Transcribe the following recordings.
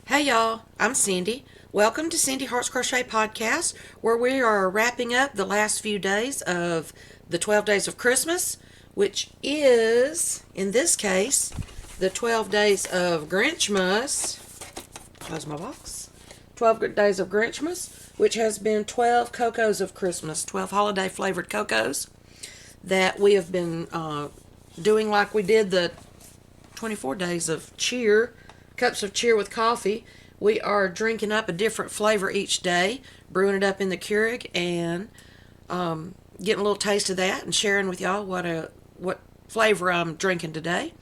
Hey y'all, I'm Cindy. Welcome to Cindy Hearts Crochet Podcast, where we are wrapping up the last few days of the 12 days of Christmas, which is, in this case, the 12 days of Grinchmas. Close my box. 12 days of Grinchmas, which has been 12 cocos of Christmas, 12 holiday flavored cocos that we have been doing like we did the 24 days of cheer, cups of cheer with coffee. We are drinking up a different flavor each day, brewing it up in the Keurig, and getting a little taste of that and sharing with y'all what flavor I'm drinking today.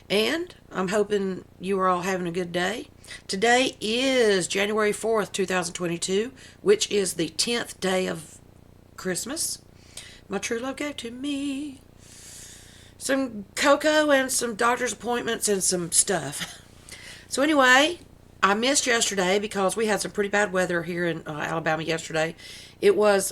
And I'm hoping you are all having a good day. Today is January 4th, 2022, which is the 10th day of Christmas. My true love gave to me some cocoa and some doctor's appointments and some stuff. So anyway, I missed yesterday because we had some pretty bad weather here in Alabama yesterday. It was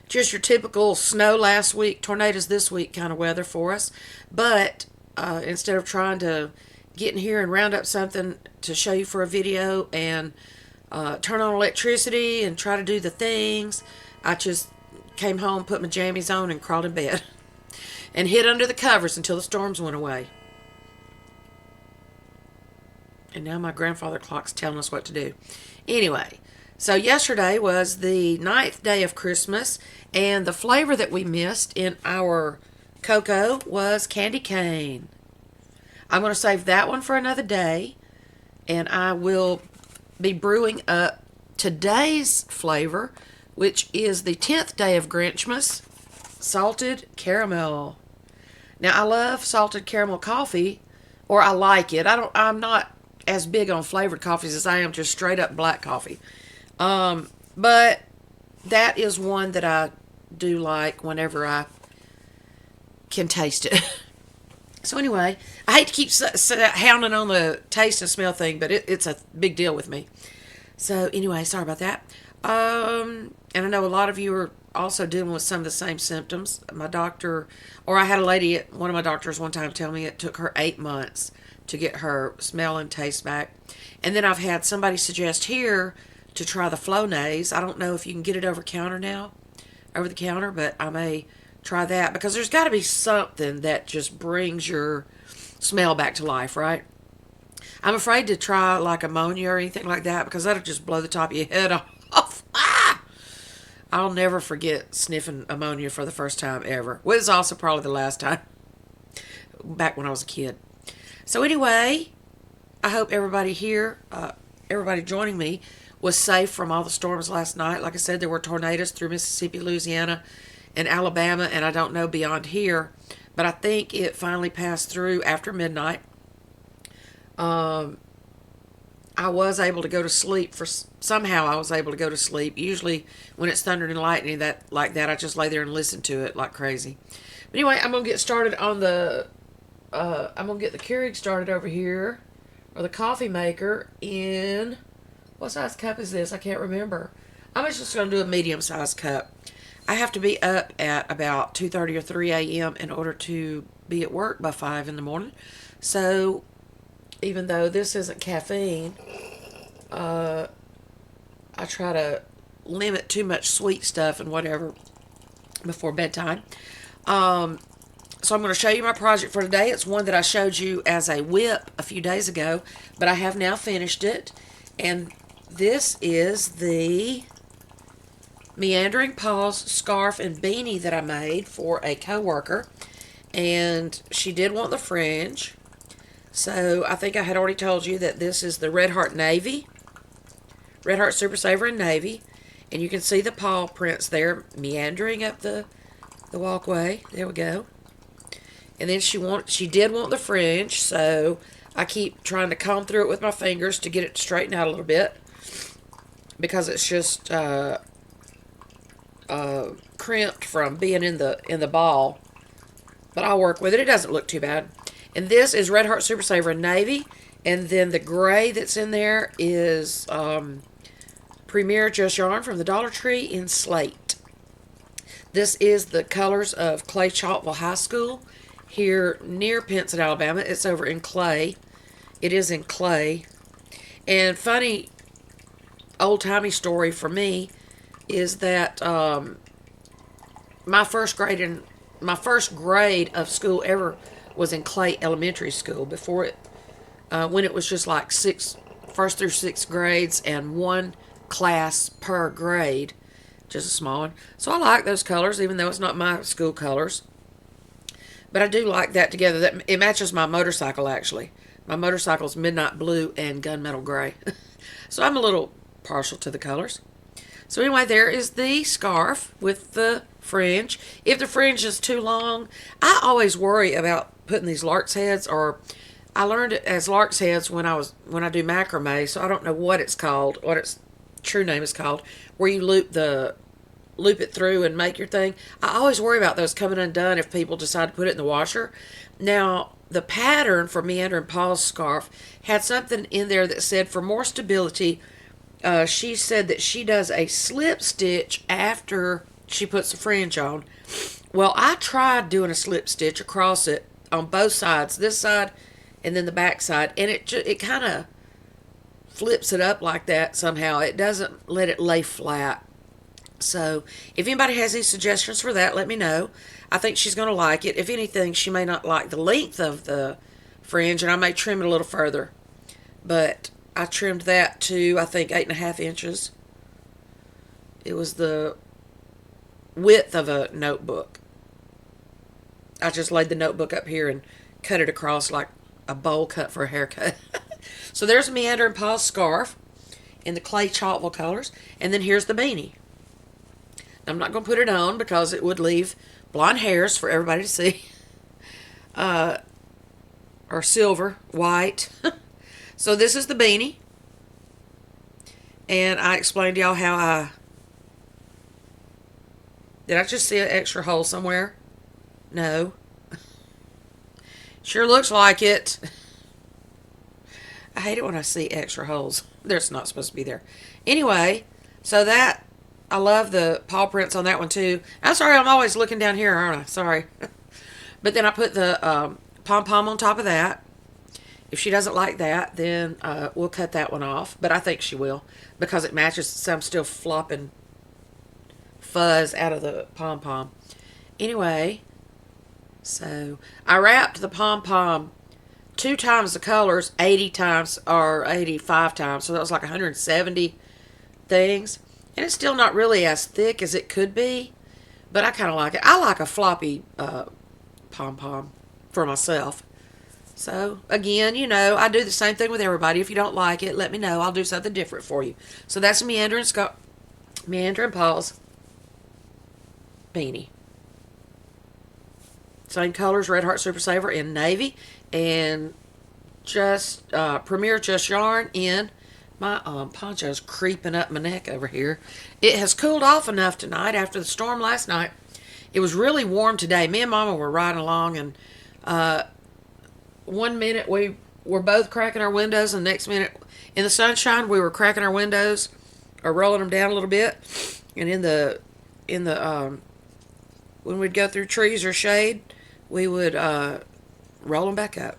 just your typical snow last week, tornadoes this week kind of weather for us. But instead of trying to get in here and round up something to show you for a video and turn on electricity and try to do the things, I just came home, put my jammies on, and crawled in bed and hid under the covers until the storms went away. And now my grandfather clock's telling us what to do. Anyway, so yesterday was the 9th day of Christmas, and the flavor that we missed in our cocoa was candy cane. I'm going to save that one for another day, and I will be brewing up today's flavor, which is the 10th day of Grinchmas, salted caramel. Now, I love salted caramel coffee, or I like it. I'm not as big on flavored coffees as I am just straight up black coffee. But that is one that I do like whenever I can taste it. So anyway, I hate to keep hounding on the taste and smell thing, but it's a big deal with me. So anyway, sorry about that. And I know a lot of you are also dealing with some of the same symptoms. My doctor, or I had a lady at one of my doctors one time tell me it took her 8 months to get her smell and taste back. And then I've had somebody suggest here to try the Flonase. I don't know if you can get it over the counter, but I may try that because there's got to be something that just brings your smell back to life, right? I'm afraid to try like ammonia or anything like that because that'll just blow the top of your head off. I'll never forget sniffing ammonia for the first time ever. Well, it's also probably the last time back when I was a kid. So anyway, I hope everybody here, everybody joining me, was safe from all the storms last night. Like I said, there were tornadoes through Mississippi, Louisiana, and Alabama, and I don't know beyond here, but I think it finally passed through after midnight. I was able to go to sleep somehow I was able to go to sleep. Usually when it's thundering and lightning like that, I just lay there and listen to it like crazy. But anyway, I'm going to get started on I'm going to get the Keurig started over here, or the coffee maker, in, what size cup is this? I can't remember. I'm just going to do a medium-sized cup. I have to be up at about 2:30 or 3 a.m. in order to be at work by 5 in the morning. So, even though this isn't caffeine, I try to limit too much sweet stuff and whatever before bedtime. So I'm going to show you my project for today. It's one that I showed you as a whip a few days ago, but I have now finished it. And this is the Meandering Paws scarf and beanie that I made for a coworker. And she did want the fringe. So I think I had already told you that this is the Red Heart Navy. Red Heart Super Saver in Navy. And you can see the paw prints there meandering up the walkway. There we go. And then she did want the fringe, so I keep trying to comb through it with my fingers to get it straightened out a little bit because it's just crimped from being in the ball. But I'll work with it. It doesn't look too bad. And this is Red Heart Super Saver in Navy, and then the gray that's in there is Premier Just Yarn from the Dollar Tree in Slate. This is the colors of Clay Chalkville High School here near Pinson, Alabama. It's over in Clay. It is in clay. And funny old-timey story for me is that my first grade of school ever was in Clay Elementary School. Before it, when it was just like first through sixth grades and one class per grade, just a small one. So I like those colors, even though it's not my school colors. But I do like that together. That it matches my motorcycle actually. My motorcycle's midnight blue and gunmetal gray. So I'm a little partial to the colors. So anyway, there is the scarf with the fringe. If the fringe is too long, I always worry about putting these lark's heads, or I learned it as lark's heads when I do macrame, so I don't know what it's called, what its true name is called, where you loop it through and make your thing. I always worry about those coming undone if people decide to put it in the washer. Now, the pattern for Meander and Paul's scarf had something in there that said for more stability, she said that she does a slip stitch after she puts the fringe on. Well, I tried doing a slip stitch across it on both sides, this side and then the back side, and it kind of flips it up like that somehow. It doesn't let it lay flat. So if anybody has any suggestions for that, let me know. I think she's going to like it. If anything, she may not like the length of the fringe, and I may trim it a little further. But I trimmed that to, I think, 8.5 inches. It was the width of a notebook. I just laid the notebook up here and cut it across like a bowl cut for a haircut. So there's Meander and Paul's scarf in the clay chalkville colors. And then here's the beanie. I'm not going to put it on because it would leave blonde hairs for everybody to see. Or silver, white. So this is the beanie. And I explained to y'all how did I just see an extra hole somewhere? No. Sure looks like it. I hate it when I see extra holes. There's not supposed to be there. Anyway, so that, I love the paw prints on that one too. I'm sorry, I'm always looking down here, aren't I? Sorry. But then I put the pom-pom on top of that. If she doesn't like that, then we'll cut that one off. But I think she will, because it matches some still flopping fuzz out of the pom-pom. Anyway, so I wrapped the pom-pom 2 times the colors, 80 times or 85 times. So that was like 170 things. And it's still not really as thick as it could be, but I kind of like it. I like a floppy pom-pom for myself. So, again, you know, I do the same thing with everybody. If you don't like it, let me know. I'll do something different for you. So that's Meander and Paul's beanie. Same colors, Red Heart Super Saver in navy, and just Premier Just Yarn in my poncho's creeping up my neck over here. It has cooled off enough tonight after the storm last night. It was really warm today. Me and Mama were riding along, and one minute we were both cracking our windows, and the next minute in the sunshine we were cracking our windows or rolling them down a little bit. And in the when we'd go through trees or shade, we would roll them back up.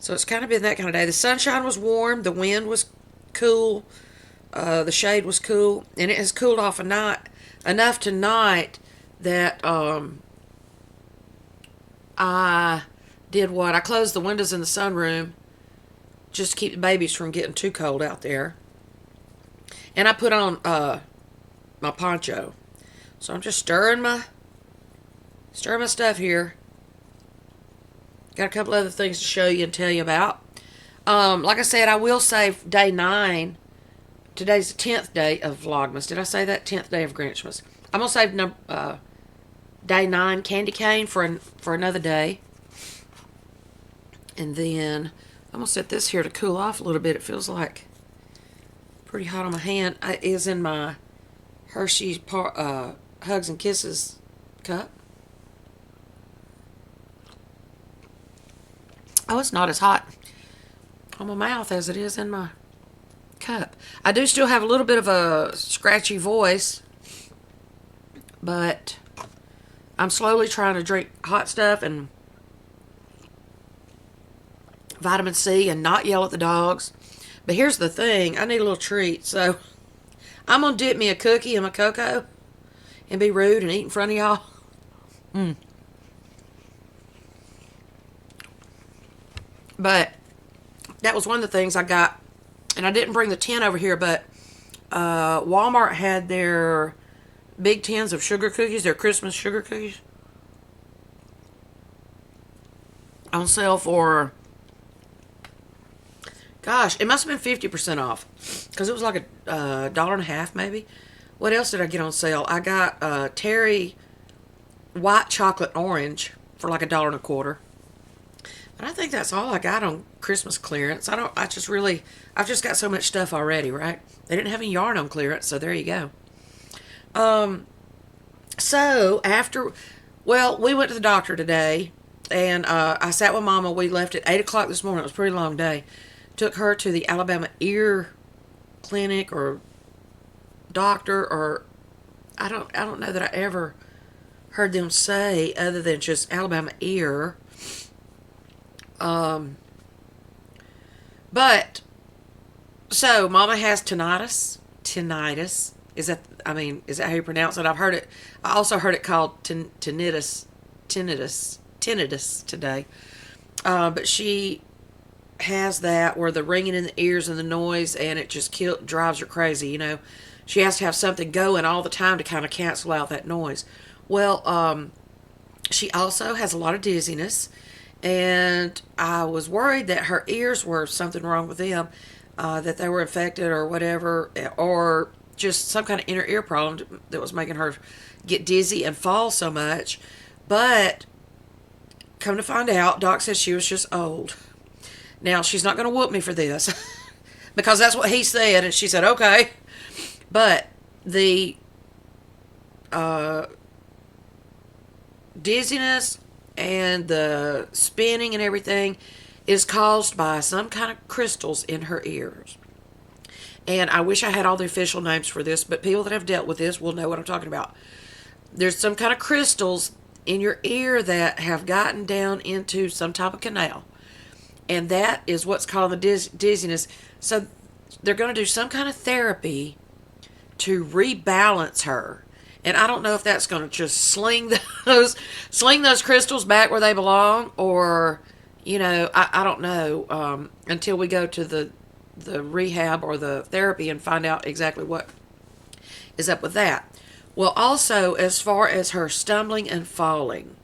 So it's kind of been that kind of day. The sunshine was warm, the wind was cool, the shade was cool, and it has cooled off enough tonight that I did what? I closed the windows in the sunroom just to keep the babies from getting too cold out there. And I put on my poncho. So I'm just stirring my stuff here. Got a couple other things to show you and tell you about. Like I said, I will save day 9. Today's the 10th day of Vlogmas. Did I say that? 10th day of Grinchmas. I'm going to save day 9 candy cane for another day. And then I'm going to set this here to cool off a little bit. It feels like pretty hot on my hand. It is in my Hershey's Hugs and Kisses cup. Oh, it's not as hot on my mouth as it is in my cup. I do still have a little bit of a scratchy voice, but I'm slowly trying to drink hot stuff and vitamin C and not yell at the dogs. But here's the thing, I need a little treat, so I'm going to dip me a cookie in my cocoa and be rude and eat in front of y'all. But that was one of the things I got. And I didn't bring the tin over here, but Walmart had their big tins of sugar cookies, their Christmas sugar cookies, on sale for, gosh, it must have been 50% off. Because it was like a $1.50 maybe. What else did I get on sale? I got Terry white chocolate orange for like $1.25. But I think that's all I got on Christmas clearance. I've just got so much stuff already, right? They didn't have any yarn on clearance, so there you go. So we went to the doctor today, and I sat with Mama. We left at 8 o'clock this morning. It was a pretty long day. Took her to the Alabama Ear Clinic or doctor, or I don't know that I ever heard them say other than just Alabama Ear. But so Mama has tinnitus. Is that how you pronounce it? I also heard it called tinnitus today. But she has that where the ringing in the ears and the noise, and it just drives her crazy. You know, she has to have something going all the time to kind of cancel out that noise. Well, she also has a lot of dizziness. And I was worried that her ears were something wrong with them, that they were infected or whatever, or just some kind of inner ear problem that was making her get dizzy and fall so much. But come to find out, Doc says she was just old. Now, she's not going to whoop me for this because that's what he said, and she said, okay. But the dizziness and the spinning and everything is caused by some kind of crystals in her ears. And I wish I had all the official names for this, but people that have dealt with this will know what I'm talking about. There's some kind of crystals in your ear that have gotten down into some type of canal. And that is what's causing the dizziness. So they're going to do some kind of therapy to rebalance her. And I don't know if that's going to just sling those crystals back where they belong, or, you know, I don't know, until we go to the rehab or the therapy and find out exactly what is up with that. Well, also, as far as her stumbling and falling,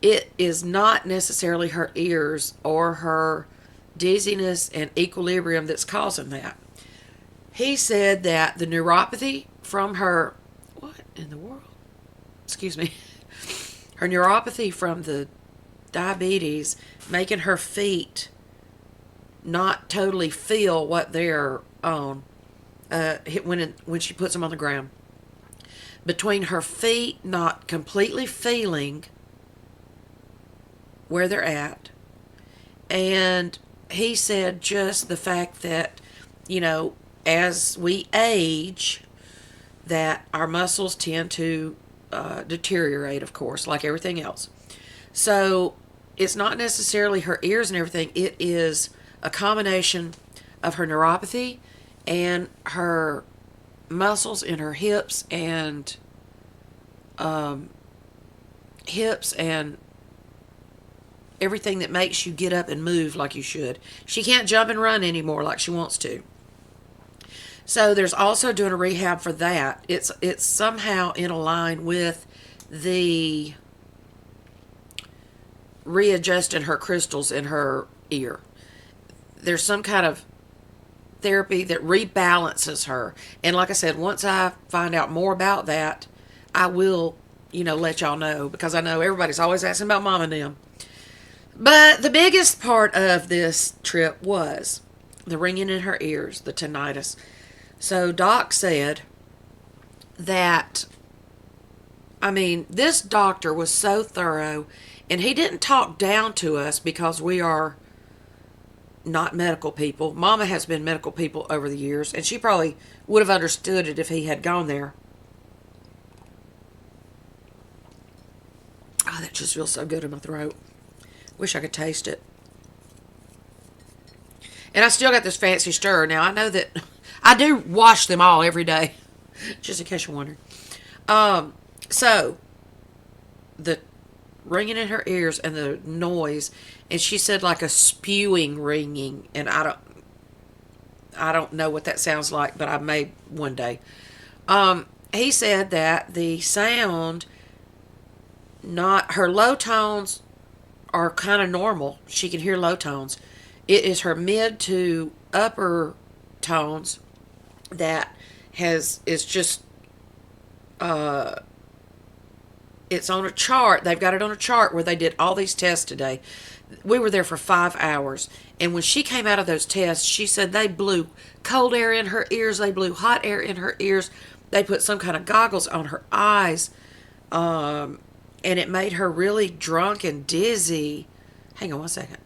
it is not necessarily her ears or her dizziness and equilibrium that's causing that. He said that the neuropathy from her, what in the world? Excuse me. Her neuropathy from the diabetes making her feet not totally feel what they're on when she puts them on the ground. Between her feet not completely feeling where they're at, and he said just the fact that, you know, as we age, that our muscles tend to deteriorate, of course, like everything else. So it's not necessarily her ears and everything. It is a combination of her neuropathy and her muscles in her hips and everything that makes you get up and move like you should. She can't jump and run anymore like she wants to. So there's also doing a rehab for that. It's somehow in a line with the readjusting her crystals in her ear. There's some kind of therapy that rebalances her. And like I said, once I find out more about that, I will, let y'all know, because I know everybody's always asking about Mom and them. But the biggest part of this trip was the ringing in her ears, the tinnitus. So Doc said that, this doctor was so thorough, and he didn't talk down to us because we are not medical people. Mama has been medical people over the years, and she probably would have understood it if he had gone there. Oh, that just feels so good in my throat. Wish I could taste it. And I still got this fancy stirrer. Now, I know that I do wash them all every day, just in case you're wondering. So, the ringing in her ears and the noise, and she said like a spewing ringing, and I don't know what that sounds like, but I may one day. He said that the sound, not her low tones are kind of normal. She can hear low tones. It is her mid to upper tones that is just it's on a chart. They've got it on a chart where they did all these tests today. We were there for 5 hours, and when she came out of those tests, she said they blew cold air in her ears, they blew hot air in her ears, they put some kind of goggles on her eyes, and it made her really drunk and dizzy. Hang on one second.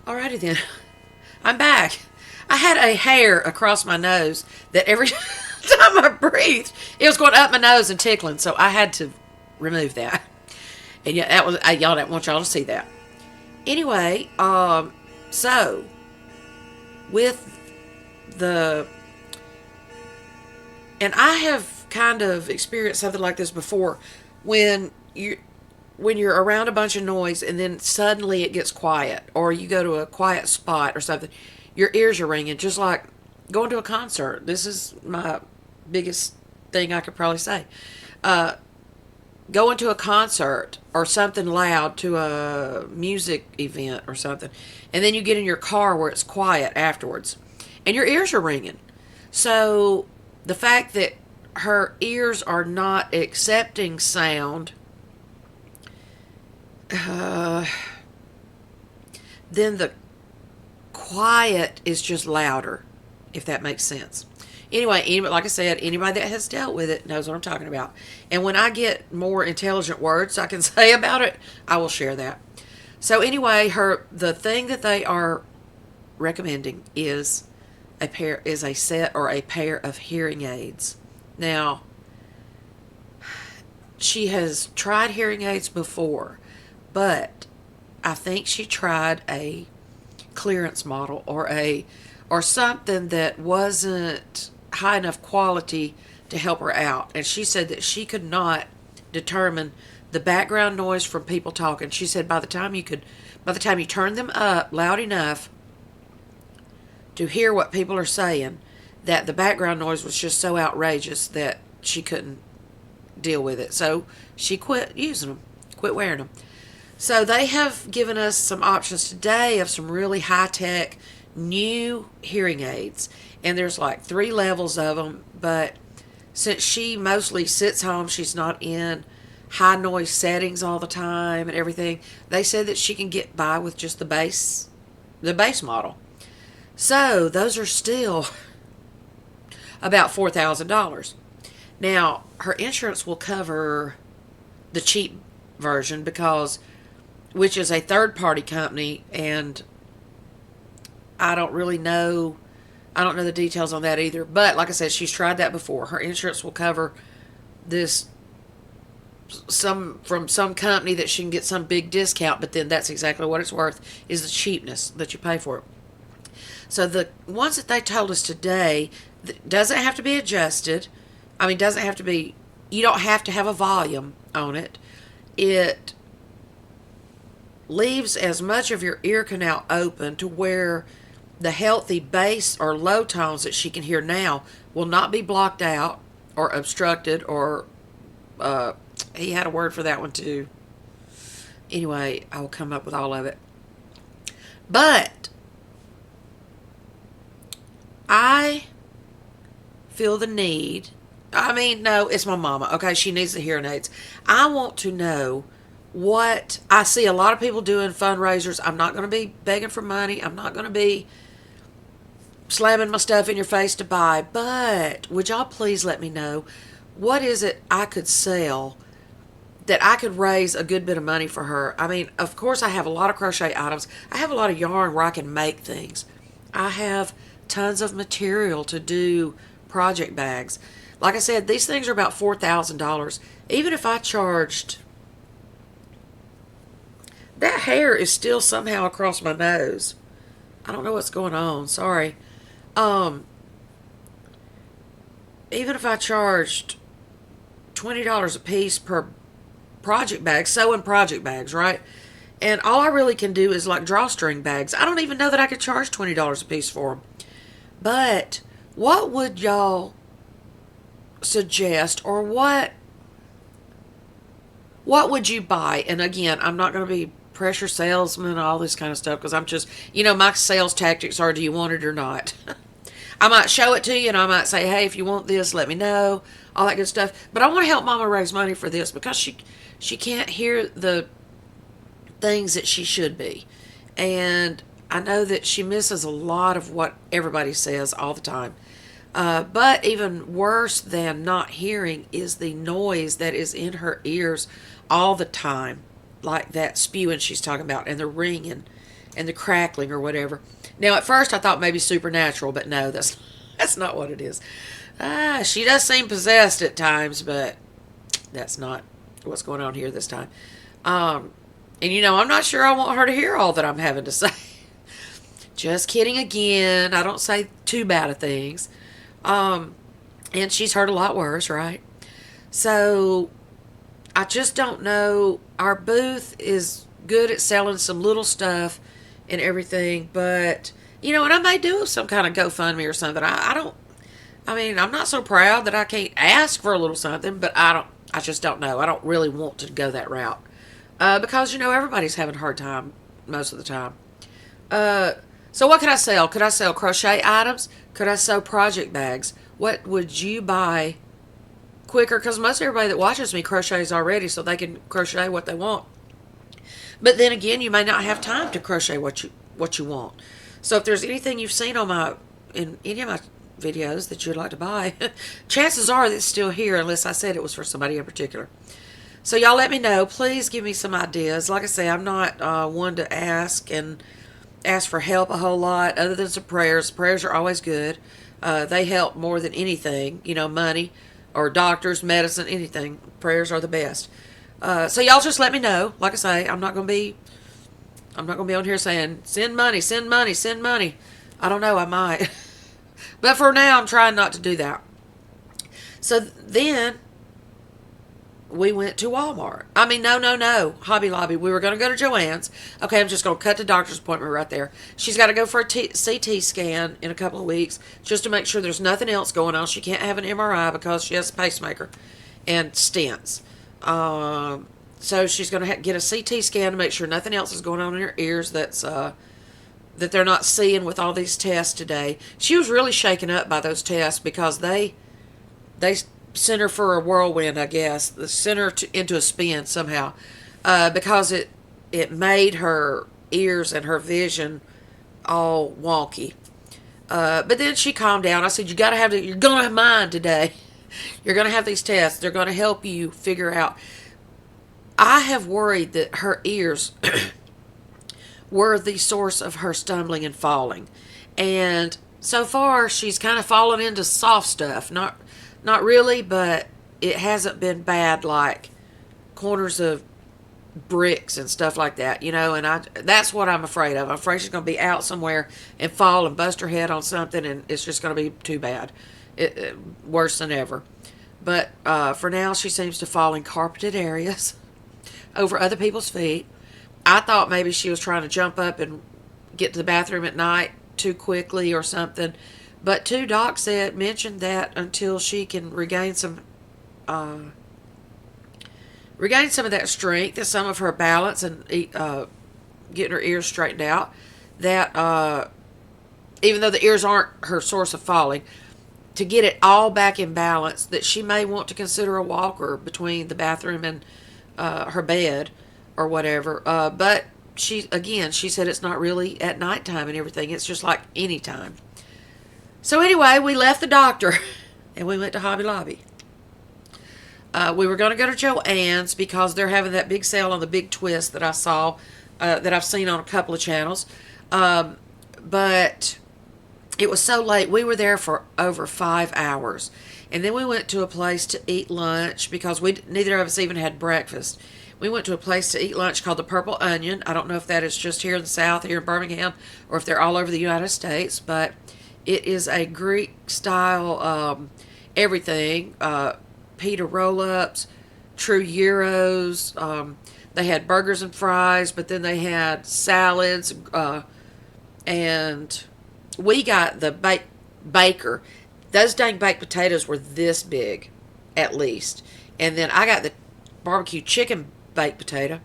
Alrighty then. I'm back. I had a hair across my nose that every time I breathed, it was going up my nose and tickling, so I had to remove that. And yeah, that was, y'all didn't want y'all to see that. Anyway, so with the, and I have kind of experienced something like this before, when you're around a bunch of noise and then suddenly it gets quiet, or you go to a quiet spot or something, your ears are ringing, just like going to a concert. This is my biggest thing I could probably say. Going to a concert or something loud, to a music event or something, and then you get in your car where it's quiet afterwards, and your ears are ringing. So the fact that her ears are not accepting sound, then the quiet is just louder, if that makes sense. Anyway, like I said, anybody that has dealt with it knows what I'm talking about. And when I get more intelligent words I can say about it, I will share that. So anyway, the thing that they are recommending is a set or a pair of hearing aids. Now, she has tried hearing aids before, but I think she tried a clearance model or something that wasn't high enough quality to help her out. And she said that she could not determine the background noise from people talking. She said by the time you turn them up loud enough to hear what people are saying, that the background noise was just so outrageous that she couldn't deal with it. So she quit using them, quit wearing them. So they have given us some options today of some really high-tech new hearing aids. And there's like 3 levels of them. But since she mostly sits home, she's not in high noise settings all the time and everything, they said that she can get by with just the base model. So those are still about $4,000. Now, her insurance will cover the cheap version, which is a third-party company, and I don't know the details on that either. But like I said, she's tried that before. Her insurance will cover this from some company that she can get some big discount, but then that's exactly what it's worth, is the cheapness that you pay for it. So the ones that they told us today, doesn't have to be adjusted. I mean, you don't have to have a volume on it. It leaves as much of your ear canal open to where the healthy bass or low tones that she can hear now will not be blocked out or obstructed, or he had a word for that one too. Anyway, I will come up with all of it. But I feel the need. I mean, no, it's my mama. Okay, she needs the hearing aids. I want to know what I see a lot of people doing fundraisers. I'm not going to be begging for money. I'm not going to be slamming my stuff in your face to buy. But would y'all please let me know, what is it I could sell that I could raise a good bit of money for her? I mean, of course, I have a lot of crochet items. I have a lot of yarn where I can make things. I have tons of material to do project bags. Like I said, these things are about $4,000. Even if I charged, that hair is still somehow across my nose. I don't know what's going on. Sorry. Um, Even if I charged $20 a piece per project bag, sewing project bags, right? And all I really can do is like drawstring bags. I don't even know that I could charge $20 a piece for them. But what would y'all suggest, or what would you buy? And again, I'm not going to be pressure salesman and all this kind of stuff, because I'm just, my sales tactics are, do you want it or not? I might show it to you, and I might say, hey, if you want this, let me know, all that good stuff. But I want to help Mama raise money for this, because she can't hear the things that she should be. And I know that she misses a lot of what everybody says all the time. But even worse than not hearing is the noise that is in her ears all the time, like that spewing she's talking about, and the ringing and the crackling or whatever. Now, at first I thought maybe supernatural, but no, that's not what it is. She does seem possessed at times, but that's not what's going on here this time. And I'm not sure I want her to hear all that I'm having to say. Just kidding again. I don't say too bad of things. And she's heard a lot worse, right? So I just don't know. Our booth is good at selling some little stuff and everything, but and I may do some kind of GoFundMe or something. I'm not so proud that I can't ask for a little something, but I just don't know. I don't really want to go that route. Because, everybody's having a hard time most of the time. So what could I sell? Could I sell crochet items? Could I sell project bags? What would you buy quicker? Because most everybody that watches me crochets already, so they can crochet what they want. But then again, you may not have time to crochet what you want. So if there's anything you've seen in any of my videos that you'd like to buy, chances are that it's still here, unless I said it was for somebody in particular. So y'all let me know. Please give me some ideas. Like I say, I'm not one to ask for help a whole lot, other than some prayers. Prayers are always good. They help more than anything. Money or doctors, medicine, anything. Prayers are the best. So y'all just let me know. Like I say, I'm not gonna be on here saying send money, send money, send money. I don't know. I might, but for now, I'm trying not to do that. So then we went to Walmart. No, Hobby Lobby. We were going to go to Joann's. Okay, I'm just going to cut the doctor's appointment right there. She's got to go for a CT scan in a couple of weeks, just to make sure there's nothing else going on. She can't have an MRI because she has a pacemaker and stents. So she's going to get a CT scan to make sure nothing else is going on in her ears that they're not seeing with all these tests today. She was really shaken up by those tests, because they sent her for a whirlwind, I guess. They sent her into a spin somehow, because it made her ears and her vision all wonky. But then she calmed down. I said, you're going to have mine today. You're going to have these tests. They're going to help you figure out. I have worried that her ears were the source of her stumbling and falling. And so far, she's kind of fallen into soft stuff. Not really, but it hasn't been bad, like corners of bricks and stuff like that, and that's what I'm afraid of. I'm afraid she's going to be out somewhere and fall and bust her head on something, and it's just going to be too bad. Worse than ever. But for now, she seems to fall in carpeted areas over other people's feet. I thought maybe she was trying to jump up and get to the bathroom at night too quickly or something. But two docs mentioned that until she can regain some of that strength and some of her balance and getting her ears straightened out, that even though the ears aren't her source of falling, to get it all back in balance, that she may want to consider a walker between the bathroom and her bed or whatever. But she said it's not really at nighttime and everything. It's just like any time. So anyway, we left the doctor and we went to Hobby Lobby. We were going to go to Joann's because they're having that big sale on the big twist that I saw, that I've seen on a couple of channels. But it was so late. We were there for over 5 hours. And then we went to a place to eat lunch because neither of us even had breakfast. We went to a place to eat lunch called the Purple Onion. I don't know if that is just here in the South, here in Birmingham, or if they're all over the United States, but it is a Greek style everything. Pita roll-ups, true gyros. They had burgers and fries, but then they had salads, and we got the baker. Those dang baked potatoes were this big, at least. And then I got the barbecue chicken baked potato,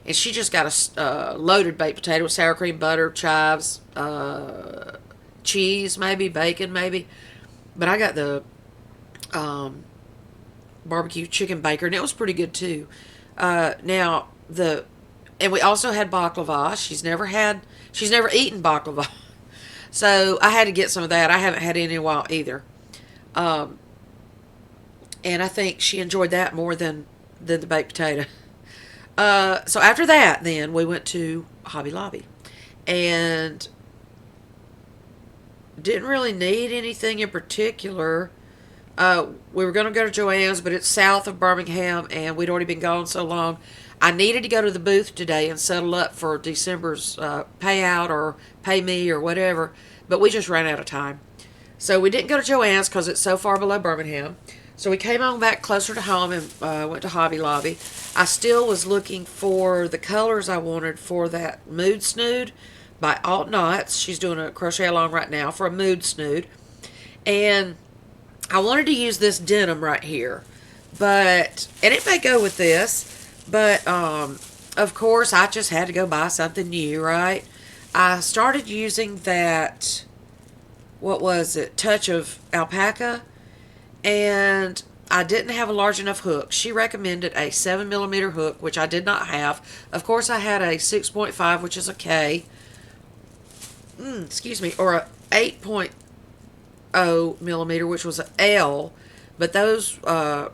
and she just got a loaded baked potato with sour cream, butter, chives, cheese, maybe bacon, maybe. But I got the barbecue chicken baker, and it was pretty good too. Now and we also had baklava. She's never eaten baklava, so I had to get some of that. I haven't had it in a while either, and I think she enjoyed that more than the baked potato. So after that, then we went to Hobby Lobby, and didn't really need anything in particular. We were going to go to Joann's, but it's south of Birmingham, and we'd already been gone so long. I needed to go to the booth today and settle up for December's payout or pay me or whatever, but we just ran out of time. So we didn't go to Joann's because it's so far below Birmingham. So we came on back closer to home and went to Hobby Lobby. I still was looking for the colors I wanted for that Mood Snood by Alt Knots. She's doing a crochet along right now for a Mood Snood. And I wanted to use this denim right here. And it may go with this, but of course I just had to go buy something new, right? I started using that, what was it, Touch of Alpaca, and I didn't have a large enough hook. She recommended a 7mm hook, which I did not have. Of course, I had a 6.5, which is a K, or a 8.0 millimeter, which was an L, but those, the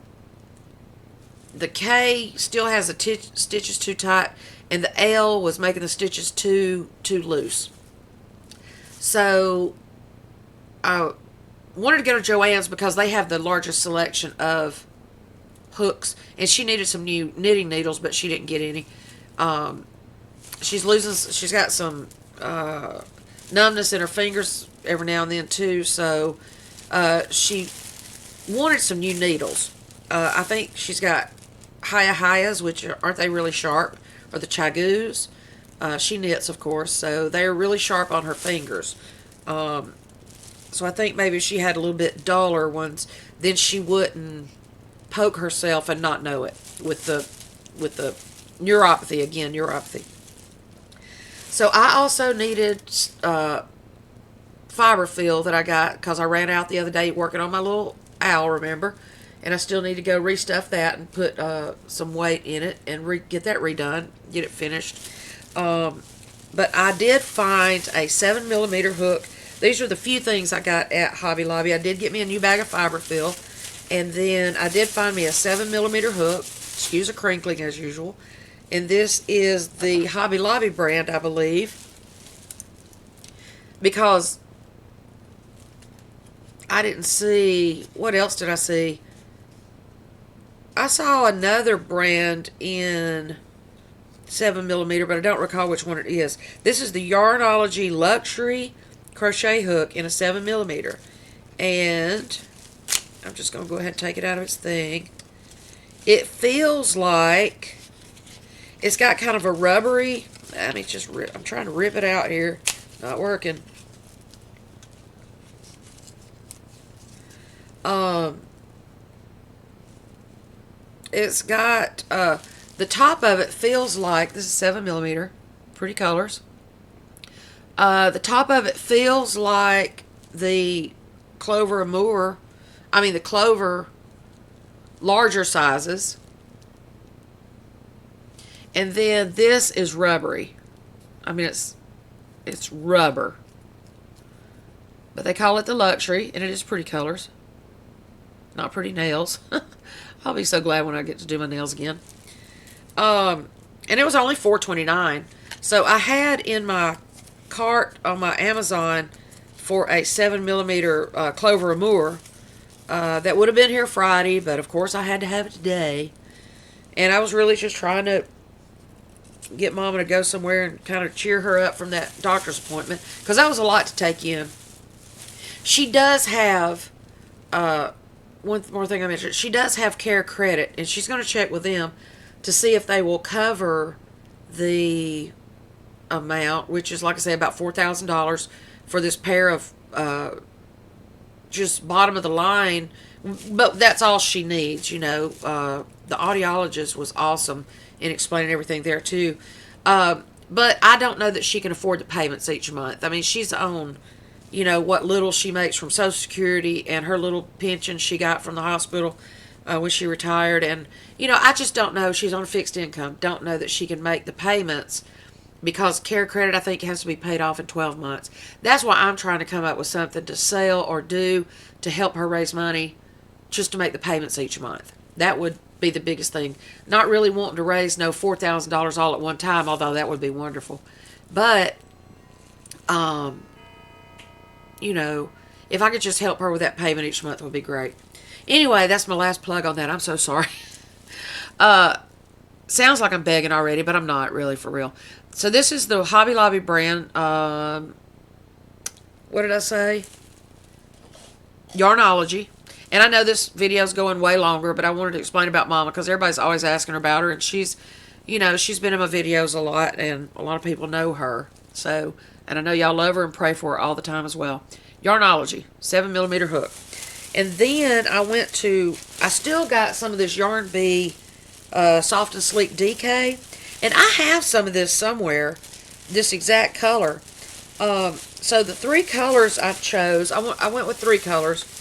K still has the stitches too tight, and the L was making the stitches too loose. So I wanted to go to Joann's because they have the largest selection of hooks, and she needed some new knitting needles, but she didn't get any. She's got some numbness in her fingers every now and then too, so she wanted some new needles. I think she's got Hayas, which aren't they really sharp, or the Chagus. She knits, of course, so they're really sharp on her fingers. So I think maybe if she had a little bit duller ones, then she wouldn't poke herself and not know it with the neuropathy. So I also needed fiber fill that I got because I ran out the other day working on my little owl, remember? And I still need to go restuff that and put some weight in it and get that redone, get it finished. But I did find a 7mm hook. These are the few things I got at Hobby Lobby. I did get me a new bag of fiber fill. And then I did find me a 7mm hook. Excuse the crinkling as usual. And this is the Hobby Lobby brand, I believe. Because I didn't see... What else did I see? I saw another brand in 7mm, but I don't recall which one it is. This is the Yarnology Luxury Crochet Hook in a 7mm. And I'm just going to go ahead and take it out of its thing. It feels like it's got kind of a rubbery... Let me just rip. I'm trying to rip it out here. Not working. It's got, the top of it feels like, this is 7mm, pretty colors. The top of it feels like the Clover Amour, the Clover larger sizes. And then this is rubbery. It's rubber. But they call it the Luxury, and it is pretty colors. Not pretty nails. I'll be so glad when I get to do my nails again. And it was only $4.29. So I had in my cart on my Amazon for a 7mm Clover Amour that would have been here Friday, but of course I had to have it today. And I was really just trying to get Mama to go somewhere and kind of cheer her up from that doctor's appointment, because that was a lot to take in. She does have, one more thing I mentioned, she does have Care Credit, and she's going to check with them to see if they will cover the amount, which is, like I say, about $4,000 for this pair of just bottom of the line. But that's all she needs, you know. The audiologist was awesome in explaining everything there too. But I don't know that she can afford the payments each month. I mean, she's on, you know, what little she makes from Social Security and her little pension she got from the hospital when she retired. And, you know, I just don't know. She's on a fixed income. Don't know that she can make the payments, because Care Credit, I think, has to be paid off in 12 months. That's why I'm trying to come up with something to sell or do to help her raise money just to make the payments each month. That would be the biggest thing. Not really wanting to raise no $4,000 all at one time, although that would be wonderful. But, you know, if I could just help her with that payment each month, it would be great. Anyway, that's my last plug on that. I'm so sorry. Sounds like I'm begging already, but I'm not really, for real. So this is the Hobby Lobby brand. What did I say? Yarnology. And I know this video is going way longer, but I wanted to explain about Mama, because everybody's always asking her about her. And she's, you know, she's been in my videos a lot, and a lot of people know her. So, and I know y'all love her and pray for her all the time as well. Yarnology, 7mm hook. And then I still got some of this Yarn Bee Soft and Sleek DK. And I have some of this somewhere, this exact color. So the three colors I chose, I went with three colors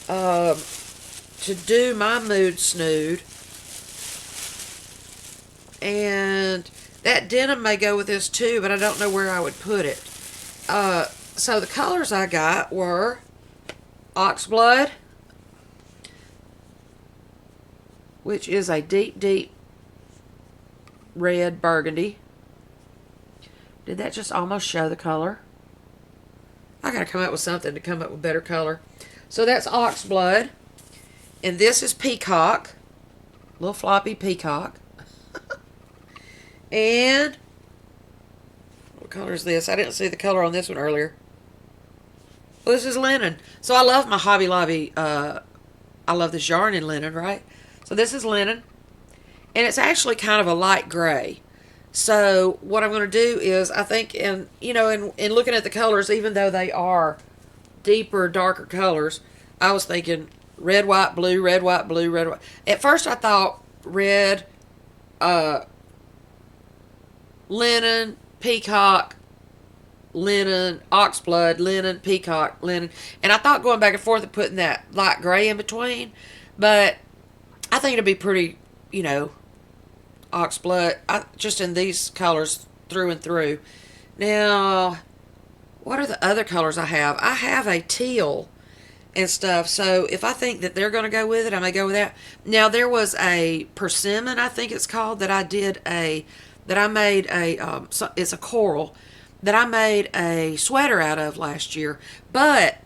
to do my mood snood. And that denim may go with this too, but I don't know where I would put it. So the colors I got were Oxblood, which is a deep, deep red burgundy. Did that just almost show the color? I gotta come up with something to come up with better color. So that's Oxblood. And this is Peacock. Little floppy Peacock. And what color is this? I didn't see the color on this one earlier. Well, this is linen. So I love my Hobby Lobby. I love this yarn in linen, right? So this is linen. And it's actually kind of a light gray. So what I'm going to do is, I think, in looking at the colors, even though they are deeper, darker colors, I was thinking red, white, blue, red, white, blue, red, white. At first I thought red, linen, peacock, linen, oxblood, linen, peacock, linen. And I thought going back and forth and putting that light gray in between. But I think it'd be pretty, you know, oxblood, just in these colors through and through. Now, what are the other colors I have? I have a teal and stuff. So if I think that they're going to go with it, I may go with that. Now, there was a persimmon, I think it's called, that I made a, it's a coral, that I made a sweater out of last year. But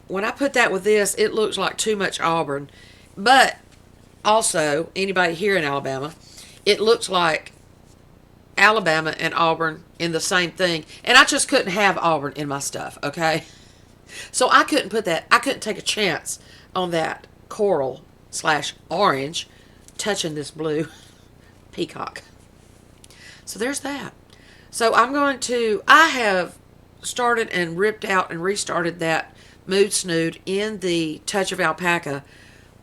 when I put that with this, it looks like too much auburn. But also, anybody here in Alabama, it looks like Alabama and Auburn in the same thing. And I just couldn't have Auburn in my stuff, okay? So I couldn't put that, I couldn't take a chance on that coral / orange touching this blue peacock. So there's that. So I have started and ripped out and restarted that mood snood in the Touch of Alpaca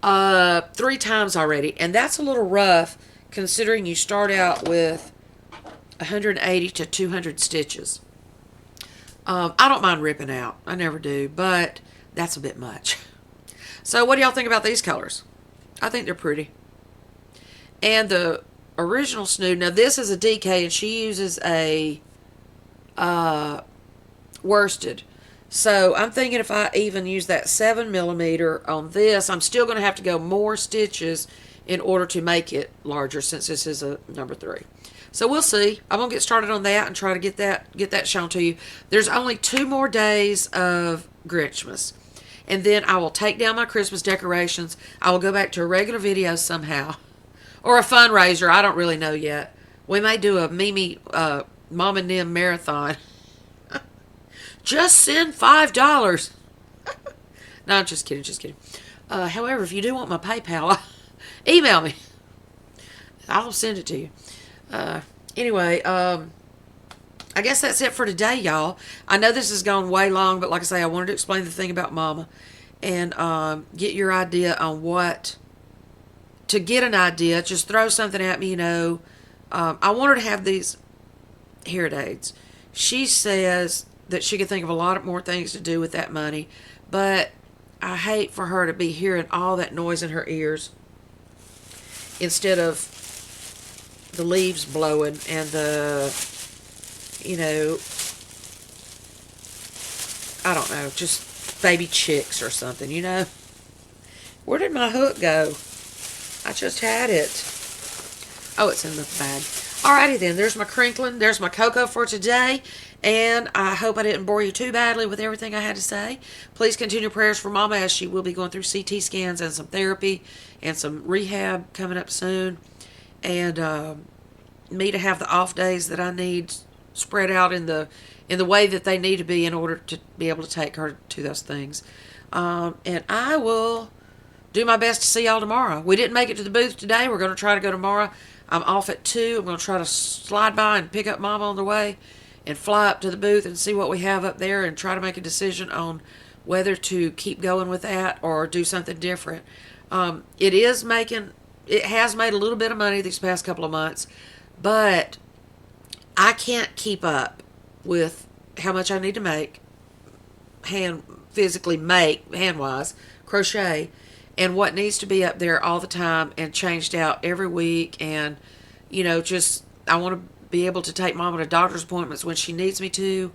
3 times already. And that's a little rough, considering you start out with 180 to 200 stitches. I don't mind ripping out. I never do, but that's a bit much. So what do y'all think about these colors? I think they're pretty. And the original snood, now this is a DK, and she uses a worsted. So I'm thinking if I even use that 7mm on this, I'm still going to have to go more stitches in order to make it larger, since this is a number 3. So we'll see. I'm going to get started on that and try to get that shown to you. There's only 2 more days of Grinchmas. And then I will take down my Christmas decorations. I will go back to a regular video somehow. or a fundraiser. I don't really know yet. We may do a Mimi Mom and Nim marathon. Just send $5. No, I'm just kidding, just kidding. However, if you do want my PayPal, email me. I'll send it to you. Anyway, I guess that's it for today, y'all. I know this has gone way long, but like I say, I wanted to explain the thing about Mama and get your idea on what to get an idea. Just throw something at me, I want her to have these hearing aids. She says that she could think of a lot more things to do with that money, but I hate for her to be hearing all that noise in her ears instead of the leaves blowing and I don't know, just baby chicks or something, Where did my hook go? I just had it. Oh, it's in the bag. Alrighty then, there's my crinkling. There's my cocoa for today. And I hope I didn't bore you too badly with everything I had to say. Please continue prayers for Mama as she will be going through CT scans and some therapy and some rehab coming up soon. And me to have the off days that I need spread out in the way that they need to be in order to be able to take her to those things. And I will do my best to see y'all tomorrow. We didn't make it to the booth today. We're going to try to go tomorrow. I'm off at 2. I'm going to try to slide by and pick up Mama on the way and fly up to the booth and see what we have up there and try to make a decision on whether to keep going with that or do something different. It has made a little bit of money these past couple of months, but I can't keep up with how much I need to make, physically make, hand-wise, crochet, and what needs to be up there all the time and changed out every week. And, just, I want to be able to take Mama to doctor's appointments when she needs me to.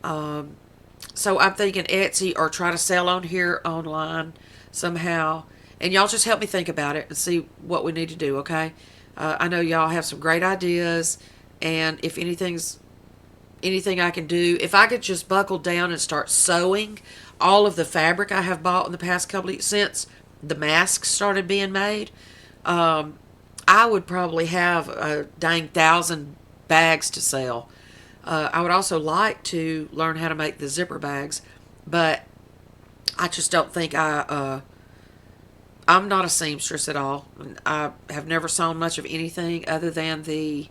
So I'm thinking Etsy or try to sell on here online somehow. And y'all just help me think about it and see what we need to do, okay? I know y'all have some great ideas, and if anything I can do, if I could just buckle down and start sewing all of the fabric I have bought in the past couple of since the masks started being made, I would probably have a dang 1,000 bags to sell. I would also like to learn how to make the zipper bags, but I just don't think I'm not a seamstress at all. I have never sewn much of anything other than the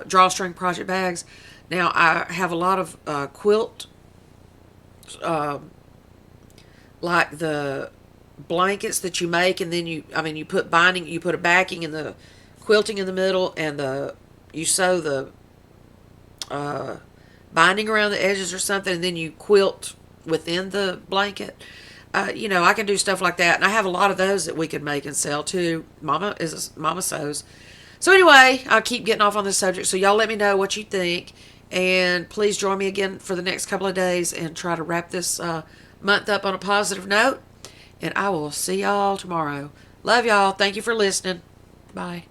drawstring project bags. Now, I have a lot of quilt, like the blankets that you make, and then you put binding, you put a backing and the quilting in the middle, and you sew the binding around the edges or something, and then you quilt within the blanket. I can do stuff like that, and I have a lot of those that we could make and sell too. Mama sews. So anyway, I'll keep getting off on this subject, so y'all let me know what you think, and please join me again for the next couple of days and try to wrap this month up on a positive note, and I will see y'all tomorrow. Love y'all. Thank you for listening. Bye.